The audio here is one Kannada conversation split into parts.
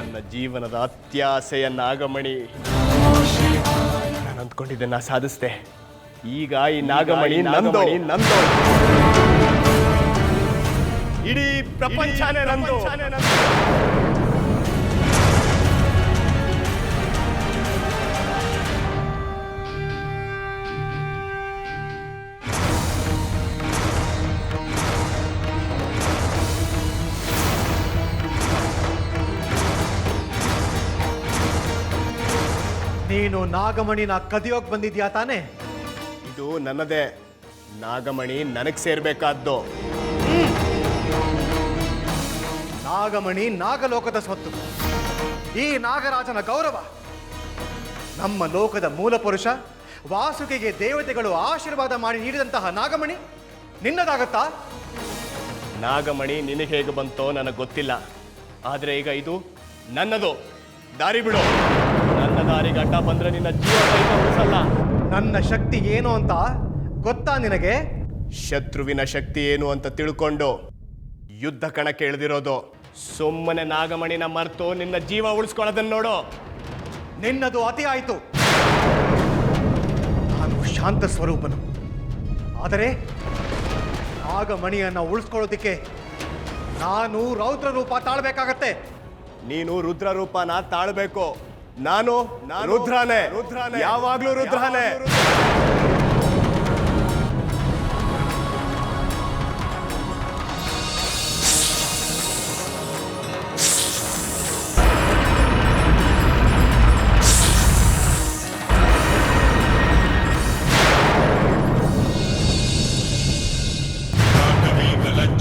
ನನ್ನ ಜೀವನದ ಅತ್ಯಾಸೆಯ ನಾಗಮಣಿ. ನಾನು ಅಂದ್ಕೊಂಡಿದ್ದನ್ನ ಸಾಧಿಸ್ದೆ. ಈಗ ಈ ನಾಗಮಣಿ ನಂದು. ಇಡೀ ಪ್ರಪಂಚನೇ ನಂದು. ನೀನು ನಾಗಮಣಿನ ಕದಿಯೋಕ್ ಬಂದಿದ್ಯಾ ತಾನೆ? ಇದು ನನ್ನದೇ. ನಾಗಮಣಿ ನನಗೆ ಸೇರ್ಬೇಕಾದ್ದು. ನಾಗಮಣಿ ನಾಗಲೋಕದ ಸ್ವತ್ತು. ಈ ನಾಗರಾಜನ ಗೌರವ. ನಮ್ಮ ಲೋಕದ ಮೂಲ ಪುರುಷ ವಾಸುಕಿಗೆ ದೇವತೆಗಳು ಆಶೀರ್ವಾದ ಮಾಡಿ ನೀಡಿದಂತಹ ನಾಗಮಣಿ ನಿನ್ನದಾಗತ್ತಾ? ನಾಗಮಣಿ ನಿನಗೆ ಹೇಗೆ ಬಂತೋ ನನಗೆ ಗೊತ್ತಿಲ್ಲ. ಆದರೆ ಈಗ ಇದು ನನ್ನದು. ದಾರಿ ಬಿಡು. ನನ್ನ ದಾರಿಗೆ ಅಡ್ಡ ಬಂದ್ರೆ ನಿನ್ನ ಜೀವ ಸಹಿತ ಉಳಿಸಲ್ಲ. ನನ್ನ ಶಕ್ತಿ ಏನು ಅಂತ ಗೊತ್ತಾ ನಿನಗೆ? ಶತ್ರುವಿನ ಶಕ್ತಿ ಏನು ಅಂತ ತಿಳ್ಕೊಂಡು ಯುದ್ಧ ಕಣಕ್ಕೆ ಇಳಿದಿರೋದು. ಸುಮ್ಮನೆ ನಾಗಮಣಿನ ಮರೆತು ನಿನ್ನ ಜೀವ ಉಳಿಸ್ಕೊಳ್ಳೋದನ್ನ ನೋಡು. ನಿನ್ನದು ಅತಿ ಆಯಿತು. ನಾನು ಶಾಂತ ಸ್ವರೂಪನು. ಆದರೆ ನಾಗಮಣಿಯನ್ನು ಉಳಿಸ್ಕೊಳ್ಳೋದಿಕ್ಕೆ ನಾನು ರೌದ್ರ ರೂಪ ತಾಳ್ಬೇಕಾಗತ್ತೆ. ನೀನು ರುದ್ರ ರೂಪನ ತಾಳ್ಬೇಕು. ನಾನು ರುದ್ರನೇ. ಯಾವಾಗ್ಲೂ ರುದ್ರನೇ.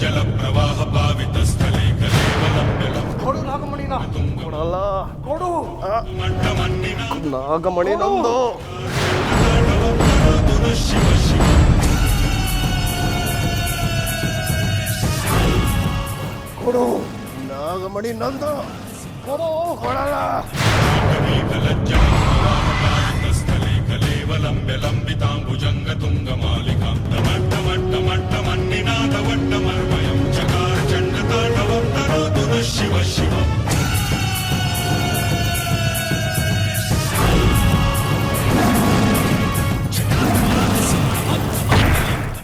ಜಲ ಪ್ರವಾಹ ಪಾವಿತ ಸ್ಥಳೇ ಕೊಡು ನಾಗಮಣಿನ. ಕೊಡಲ್ಲ. ಕೊಡು. ನಾಗಮಣಿ ನಂದು. ಶಿವ ಶಿವ ಕೊಡು. ನಾಗಮಣಿ ನಂದು. ಕೊಡು. ಕೊಡಲ್ಲ. ಸ್ಥಳೇ ಕಲೇವಲಂಬ್ಯ ಲಂಬಿತಾಂಬುಜಂಗ ತುಂಗ ಮಾಲಿಕಾಂ ಮಟ್ಟ ಮಣ್ಣಿನಾದ ವಟ್ಟ ಮರ್ಮಯಂ ಚಕಾರ ಚಂಡ ತಾಂಡವಂ ತರೋದು ಶಿವ ಶಿವ